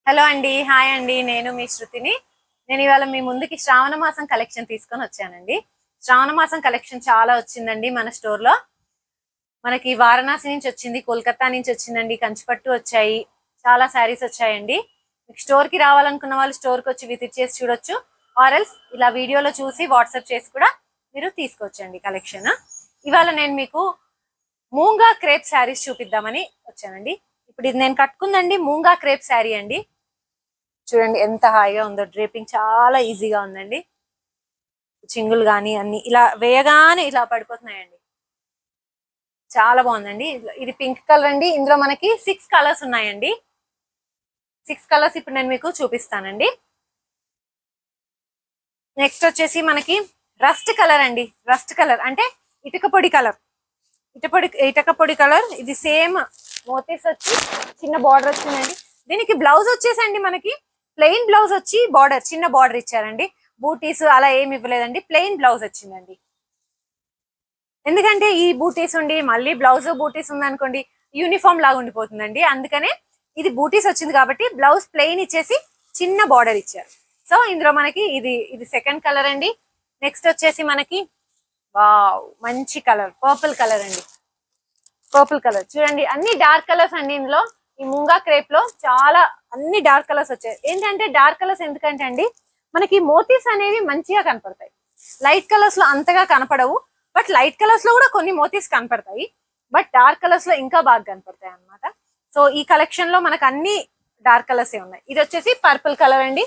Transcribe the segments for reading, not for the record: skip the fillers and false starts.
Hello అండి, hi అండి. నేను మీ శృతిని. నేను ఇవాళ మీ ముందుకి శ్రావణ మాసం కలెక్షన్ తీసుకొని వచ్చానండి. శ్రావణ మాసం కలెక్షన్ చాలా వచ్చిందండి మన స్టోర్ లో. మనకి వారణాసి నుంచి వచ్చింది, కోల్కతా నుంచి వచ్చిందండి, కంచిపట్టు వచ్చాయి, చాలా శారీస్ వచ్చాయండి. మీకు స్టోర్ కి రావాలనుకున్న వాళ్ళు స్టోర్ కి వచ్చి విజిట్ చేసి చూడొచ్చు, ఆర్ఎల్స్ ఇలా వీడియోలో చూసి వాట్సాప్ చేసి కూడా మీరు తీసుకోవచ్చండి కలెక్షన్. ఇవాళ నేను మీకు మూంగా క్రేప్ శారీస్ చూపిద్దామని వచ్చానండి. ఇప్పుడు ఇది నేను కట్టుకుందండి మూంగా క్రేప్ శారీ అండి. చూడండి ఎంత హాయిగా ఉందో, డ్రేపింగ్ చాలా ఈజీగా ఉందండి. చింగులు కానీ అన్ని ఇలా వేయగానే ఇలా పడిపోతున్నాయండి. చాలా బాగుందండి. ఇది పింక్ కలర్ అండి. ఇందులో మనకి 6 కలర్స్ ఉన్నాయండి. 6 కలర్స్ ఇప్పుడు నేను మీకు చూపిస్తానండి. నెక్స్ట్ వచ్చేసి మనకి రస్ట్ కలర్ అండి. రస్ట్ కలర్ అంటే ఇటుక పొడి కలర్. ఇటుక పొడి కలర్. ఇది సేమ్ మోతీస్ వచ్చి చిన్న బార్డర్ వచ్చిందండి. దీనికి బ్లౌజ్ వచ్చేసండి మనకి ప్లెయిన్ బ్లౌజ్ వచ్చి బార్డర్ చిన్న బార్డర్ ఇచ్చారండి. బూటీస్ అలా ఏమి ఇవ్వలేదండి, ప్లెయిన్ బ్లౌజ్ వచ్చిందండి. ఎందుకంటే ఈ బూటీస్ ఉండి మళ్ళీ బ్లౌజ్ బూటీస్ ఉందనుకోండి యూనిఫామ్ లాగా ఉండిపోతుందండి. అందుకనే ఇది బూటీస్ వచ్చింది కాబట్టి బ్లౌజ్ ప్లెయిన్ ఇచ్చేసి చిన్న బార్డర్ ఇచ్చారు. సో ఇందులో మనకి ఇది సెకండ్ కలర్ అండి. నెక్స్ట్ వచ్చేసి మనకి వావ్ మంచి కలర్ పర్పుల్ కలర్ అండి. పర్పుల్ కలర్ చూడండి, అన్ని డార్క్ కలర్స్ అండి. ఇందులో ఈ మూంగా క్రేప్ లో చాలా అన్ని డార్క్ కలర్స్ వచ్చాయి. ఏంటంటే డార్క్ కలర్స్ ఎందుకంటే అండి మనకి మోతీస్ అనేవి మంచిగా కనపడతాయి. లైట్ కలర్స్ లో అంతగా కనపడవు, బట్ లైట్ కలర్స్ లో కూడా కొన్ని మోతీస్ కనపడతాయి, బట్ డార్క్ కలర్స్ లో ఇంకా బాగా కనపడతాయి అన్నమాట. సో ఈ కలెక్షన్ లో మనకు అన్ని డార్క్ కలర్స్ ఉన్నాయి. ఇది వచ్చేసి పర్పుల్ కలర్ అండి.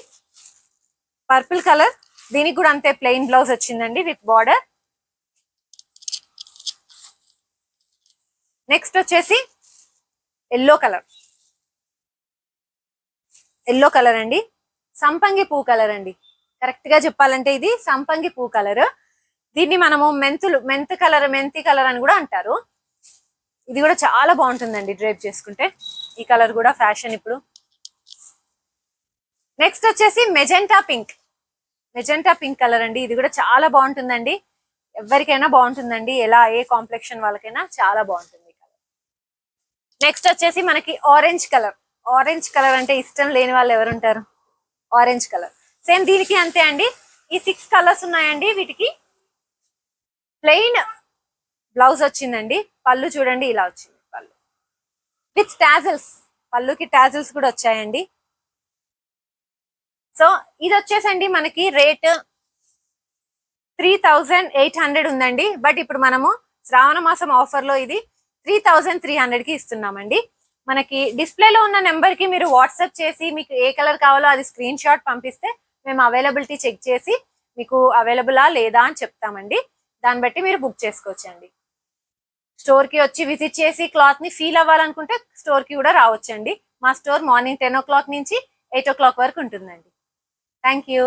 పర్పుల్ కలర్, దీనికి కూడా అంతే ప్లెయిన్ బ్లౌజ్ వచ్చిందండి విత్ బార్డర్. నెక్స్ట్ వచ్చేసి ఎల్లో కలర్. ఎల్లో కలర్ అండి, సంపంగి పూ కలర్ అండి. కరెక్ట్ గా చెప్పాలంటే ఇది సంపంగి పూ కలర్. దీన్ని మనము మెంతి కలర్ అని కూడా అంటారు. ఇది కూడా చాలా బాగుంటుందండి డ్రేప్ చేసుకుంటే. ఈ కలర్ కూడా ఫ్యాషన్ ఇప్పుడు. నెక్స్ట్ వచ్చేసి మెజెంటా పింక్ కలర్ అండి. ఇది కూడా చాలా బాగుంటుందండి, ఎవరికైనా బాగుంటుందండి, ఎలా ఏ కాంప్లెక్షన్ వాళ్ళకైనా చాలా బాగుంటుంది. నెక్స్ట్ వచ్చేసి మనకి ఆరెంజ్ కలర్ అంటే ఇష్టం లేని వాళ్ళు ఎవరుంటారు. ఆరెంజ్ కలర్ సేమ్ దీనికి అంతే అండి. ఈ 6 కలర్స్ ఉన్నాయండి. వీటికి ప్లెయిన్ బ్లౌజ్ వచ్చిందండి. పళ్ళు చూడండి ఇలా వచ్చింది, పళ్ళు విత్ టాజిల్స్. పళ్ళుకి టాజిల్స్ కూడా వచ్చాయండి. సో ఇది వచ్చేసండి మనకి రేట్ 3800 ఉందండి. బట్ ఇప్పుడు మనము శ్రావణ మాసం ఆఫర్ లో ఇది 3300 కి ఇస్తున్నామండి. మనకి డిస్ప్లేలో ఉన్న నెంబర్ కి మీరు వాట్సాప్ చేసి మీకు ఏ కలర్ కావాలో అది స్క్రీన్ షాట్ పంపిస్తే మేము అవైలబిలిటీ చెక్ చేసి మీకు అవైలబులా లేదా అని చెప్తామండి. దాన్ని బట్టి మీరు బుక్ చేసుకోవచ్చండి. స్టోర్ కి వచ్చి విజిట్ చేసి క్లాత్ ని ఫీల్ అవ్వాలనుకుంటే స్టోర్ కి కూడా రావచ్చండి. మా స్టోర్ మార్నింగ్ 10 o'clock నుంచి 8 o'clock వరకు ఉంటుందండి. Thank you.